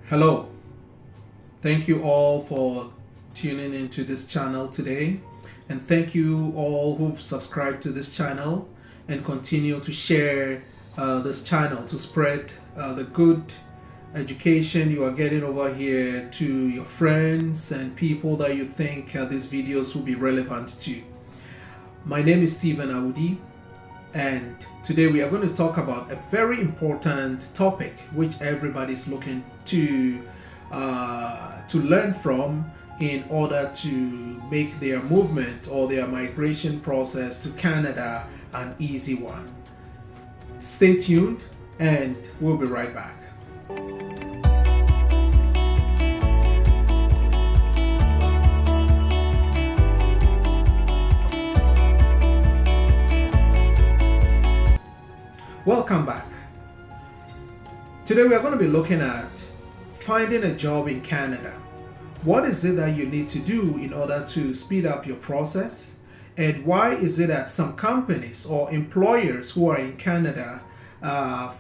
Hello, thank you all for tuning into this channel today, and thank you all who've subscribed to this channel and continue to share this channel to spread the good education you are getting over here to your friends and people that you think these videos will be relevant to. My name is Stephen Audi, and today we are going to talk about a very important topic which everybody is looking to learn from in order to make their movement or their migration process to Canada an easy one. Stay tuned and we'll be right back. Welcome back. Today we are going to be looking at finding a job in Canada. What is it that you need to do in order to speed up your process? And why is it that some companies or employers who are in Canada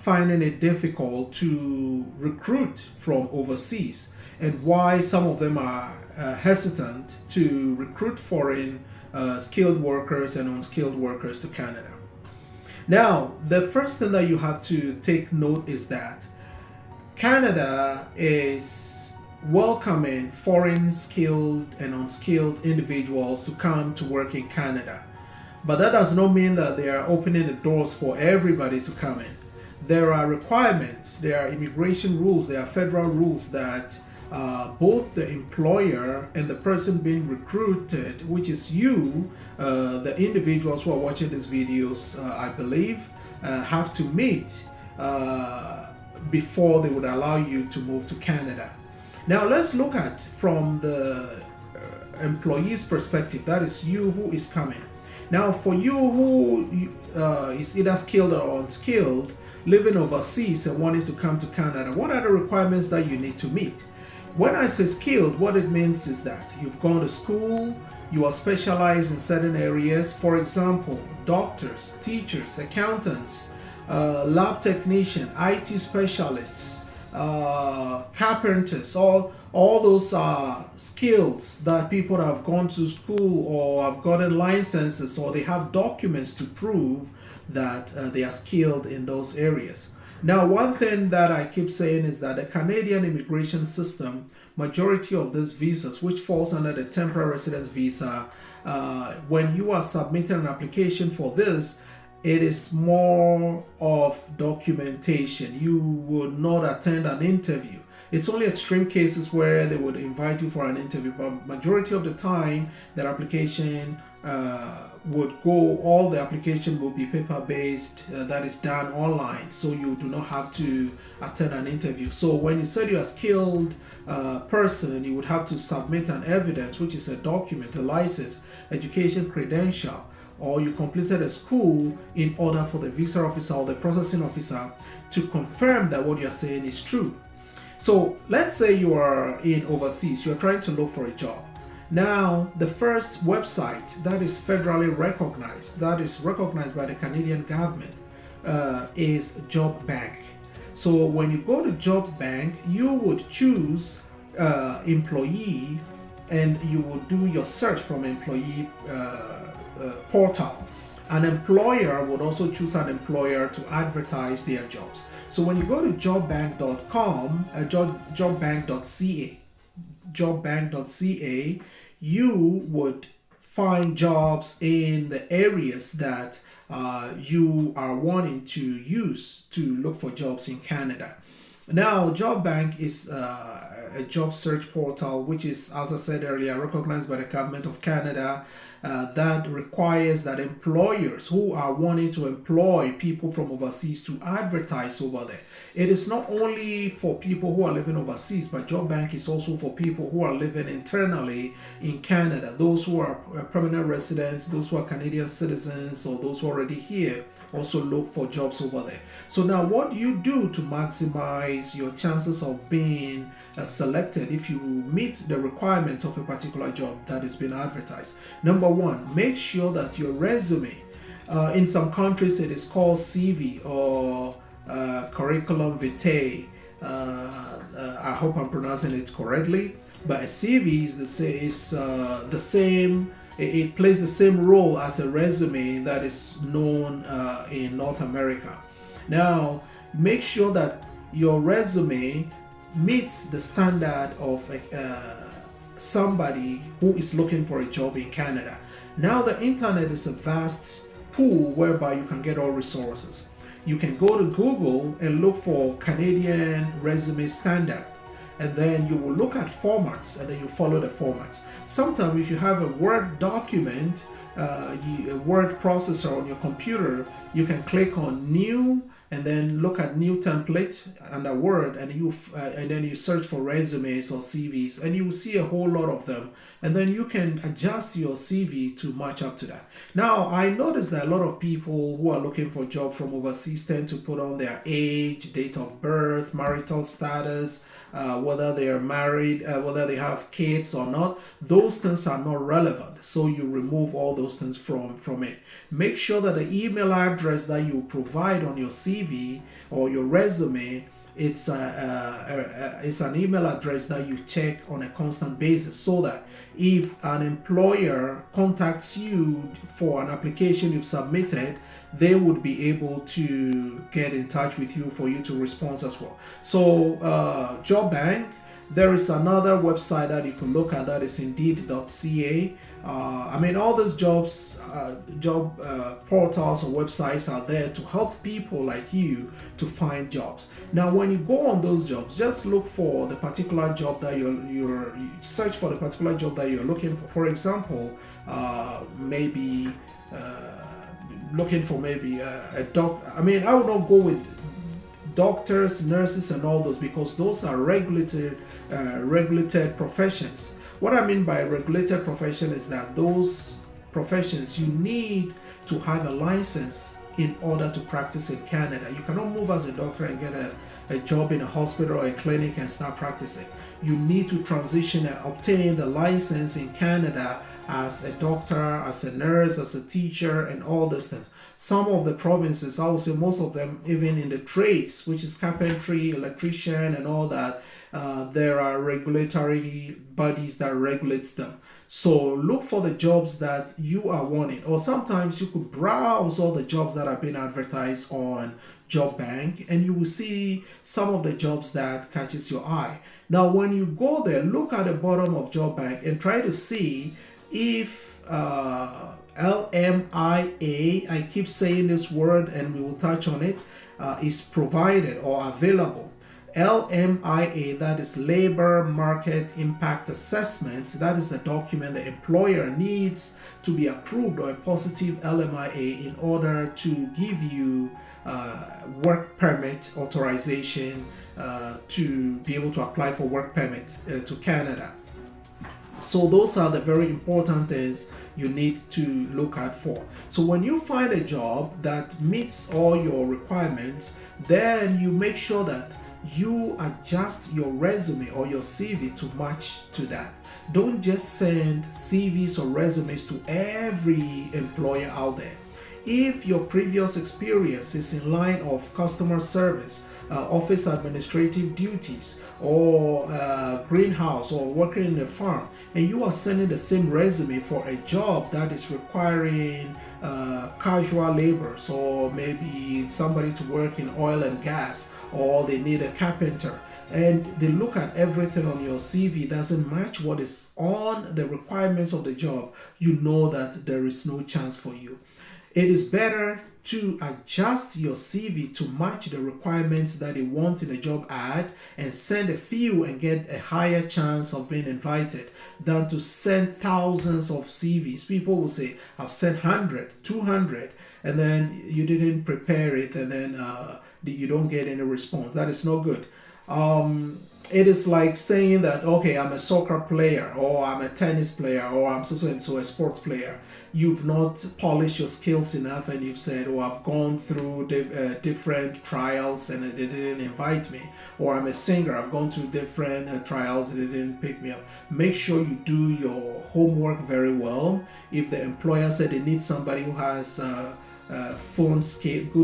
finding it difficult to recruit from overseas? And why some of them are hesitant to recruit foreign skilled workers and unskilled workers to Canada? Now, the first thing that you have to take note is that Canada is welcoming foreign skilled and unskilled individuals to come to work in Canada. But that does not mean that they are opening the doors for everybody to come in. There are requirements, there are immigration rules, there are federal rules that both the employer and the person being recruited, which is you, the individuals who are watching these videos, I believe, have to meet before they would allow you to move to Canada. Now let's look at from the employee's perspective, that is you who is coming. Now for you who is either skilled or unskilled, living overseas and wanting to come to Canada, what are the requirements that you need to meet? When I say skilled, what it means is that you've gone to school, you are specialized in certain areas. For example, doctors, teachers, accountants, lab technician, IT specialists, carpenters, all those are skills that people that have gone to school or have gotten licenses or they have documents to prove that they are skilled in those areas. Now, one thing that I keep saying is that the Canadian immigration system, majority of these visas, which falls under the temporary residence visa, when you are submitting an application for this, it is more of documentation. You will not attend an interview. It's only extreme cases where they would invite you for an interview, but majority of the time, their application would go, all the application will be paper-based, that is done online, so you do not have to attend an interview. So when you said you're a skilled person, you would have to submit an evidence, which is a document, a license, education credential, or you completed a school in order for the visa officer or the processing officer to confirm that what you're saying is true. So let's say you are in overseas, you're trying to look for a job. Now, the first website that is federally recognized, that is recognized by the Canadian government, is Jobbank. So when you go to Jobbank, you would choose employee and you would do your search from employee portal. An employer would also choose an employer to advertise their jobs. So when you go to jobbank.com, jobbank.ca, you would find jobs in the areas that you are wanting to use to look for jobs in Canada. Now, Jobbank is a job search portal, which is, as I said earlier, recognized by the government of Canada, that requires that employers who are wanting to employ people from overseas to advertise over there. It is not only for people who are living overseas, but Jobbank is also for people who are living internally in Canada, those who are permanent residents, those who are Canadian citizens, or those who are already here also look for jobs over there. So now what do you do to maximize your chances of being selected if you meet the requirements of a particular job that is being advertised? Number one, make sure that your resume, in some countries it is called CV or curriculum vitae, I hope I'm pronouncing it correctly. But a CV is the same. It plays the same role as a resume that is known in North America. Now, make sure that your resume meets the standard of somebody who is looking for a job in Canada. Now, the internet is a vast pool whereby you can get all resources. You can go to Google and look for Canadian resume standard, and then you will look at formats, and then you follow the formats. Sometimes if you have a Word document, a word processor on your computer, you can click on new and then look at new template under Word, and then you search for resumes or CVs, and you will see a whole lot of them, and then you can adjust your CV to match up to that. Now, I noticed that a lot of people who are looking for a job from overseas tend to put on their age, date of birth, marital status, whether they are married, whether they have kids or not. Those things are not relevant, so you remove all those things from it. Make sure that the email address that you provide on your CV or your resume, it's an email address that you check on a constant basis, so that if an employer contacts you for an application you've submitted, they would be able to get in touch with you for you to respond as well. So Jobbank, there is another website that you can look at, that is indeed.ca. All those job portals or websites are there to help people like you to find jobs. Now, when you go on those jobs, just look for the particular job that you search for the particular job that you're looking for. For example, maybe looking for maybe a doc. I would not go with doctors, nurses, and all those, because those are regulated professions. What I mean by regulated profession is that those professions, you need to have a license in order to practice in Canada. You cannot move as a doctor and get a job in a hospital or a clinic and start practicing. You need to transition and obtain the license in Canada as a doctor, as a nurse, as a teacher, and all these things. Some of the provinces, I would say most of them, even in the trades, which is carpentry, electrician, and all that, there are regulatory bodies that regulates them. So look for the jobs that you are wanting, or sometimes you could browse all the jobs that have been advertised on Jobbank, and you will see some of the jobs that catches your eye. Now, when you go there, look at the bottom of Jobbank and try to see if LMIA, I keep saying this word and we will touch on it, is provided or available. LMIA, that is Labor Market Impact Assessment. That is the document the employer needs to be approved, or a positive LMIA, in order to give you work permit authorization to be able to apply for work permit to Canada. So those are the very important things you need to look out for. So when you find a job that meets all your requirements, then you make sure that you adjust your resume or your CV to match to that. Don't just send CVs or resumes to every employer out there. If your previous experience is in line of customer service, office administrative duties, or greenhouse, or working in a farm, and you are sending the same resume for a job that is requiring casual laborers, or maybe somebody to work in oil and gas, or they need a carpenter, and they look at everything on your CV doesn't match what is on the requirements of the job, you know that there is no chance for you. It is better to adjust your CV to match the requirements that they want in a job ad, and send a few and get a higher chance of being invited, than to send thousands of CVs. People will say, I've sent 100, 200, and then you didn't prepare it, and then you don't get any response. That is not good. It is like saying that, okay, I'm a soccer player, or I'm a tennis player, or I'm so a sports player. You've not polished your skills enough, and you've said, oh, I've gone through different trials and they didn't invite me. Or I'm a singer, I've gone through different trials and they didn't pick me up. Make sure you do your homework very well. If the employer said they need somebody who has good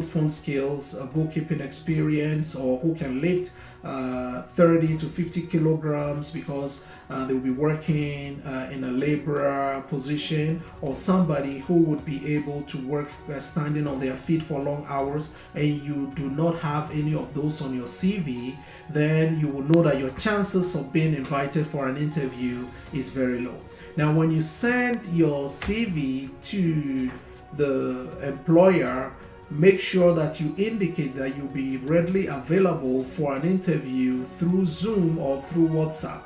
phone skills, bookkeeping experience, or who can lift 30 to 50 kilograms because they will be working in a laborer position, or somebody who would be able to work standing on their feet for long hours, and you do not have any of those on your CV, then you will know that your chances of being invited for an interview is very low. Now, when you send your CV to the employer, make sure that you indicate that you'll be readily available for an interview through Zoom or through WhatsApp.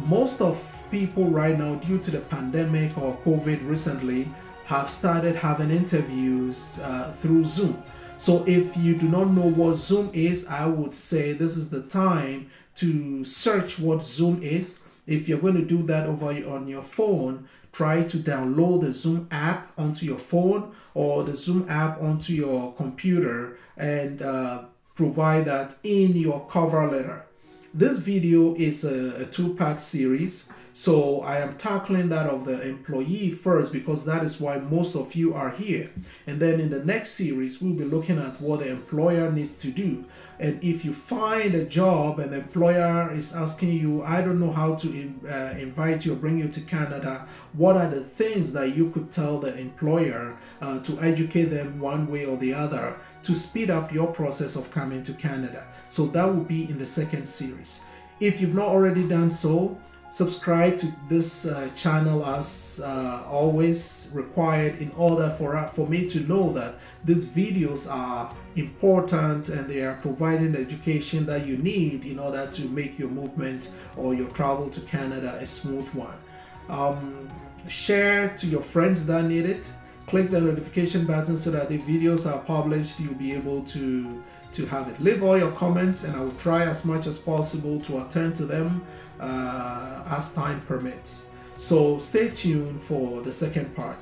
Most of people right now, due to the pandemic or COVID recently, have started having interviews through Zoom. So if you do not know what Zoom is, I would say this is the time to search what Zoom is. If you're going to do that over on your phone, try to download the Zoom app onto your phone or the Zoom app onto your computer and provide that in your cover letter. This video is a two-part series, so I am tackling that of the employee first because that is why most of you are here. And then in the next series, we'll be looking at what the employer needs to do. And if you find a job and the employer is asking you, I don't know how to invite you or bring you to Canada, what are the things that you could tell the employer to educate them one way or the other to speed up your process of coming to Canada? So that will be in the second series. If you've not already done so, subscribe to this channel as always required in order for me to know that these videos are important and they are providing the education that you need in order to make your movement or your travel to Canada a smooth one. Share to your friends that need it. Click the notification button so that the videos are published, you'll be able to have it. Leave all your comments and I will try as much as possible to attend to them as time permits. So stay tuned for the second part.